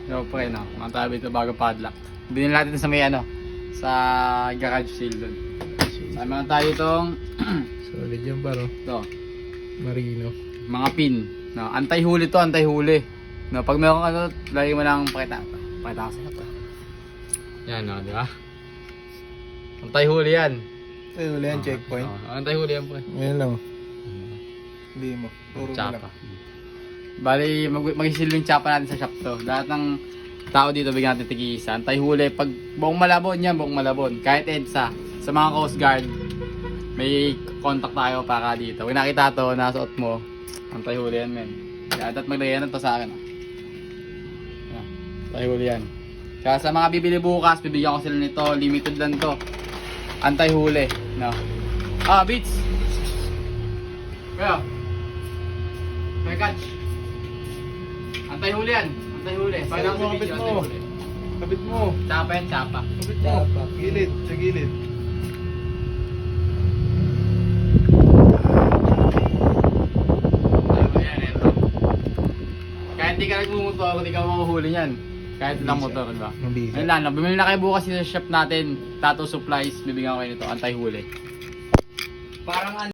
So, pre, no? Mga tabi ito bago padlock. Binili natin sa may ano, sa garage sale doon. Sama tayo itong Solid yan paro. ito, Marino. mga pin. No, anti-huli to, anti-huli. No, pag meron ano, lagi mo lang pakita. Pakita ko sa ito. Yan, no, di ba? Anti-huli yan. Ay, wala yan, checkpoint. Anti-huli yan, pre. Ngayon lang. Hindi mo. Puro mo lang. Tsapa. Bali, mag-isil yung tsapa natin sa shop to. Lahat ng tao dito bigyan natin tig-isa. Anti-huli. Pag buong Malabon yan, buong Malabon. Kahit EDSA, sa mga Coast Guard, may contact tayo para dito. Kung nakita to, nasuot mo, anti-huli yan, men. Kaya dapat maglagay na to sa akin. Yan. Anti-huli yan. Kaya sa mga bibili bukas, bibigyan ko sila nito. Limited lang to. Anti-huli. No. Ah, Beats! Kaya? May catch. Antay-huli yan. Antay-huli. Kailangan mo, kapit mo. Kapit mo. Tsapa yan, tsapa. Kapit mo. Gilid. Sa gilid. Ayan, ito. Kahit di ka nagmumotor, di ka mahuhuli yan. Kahit lang motor, di ba? Mabisa. Ayun lang, bumili na kayo bukas sa shop natin. Tattoo Supplies, bibigyan ko kayo nito. Antay-huli. Parang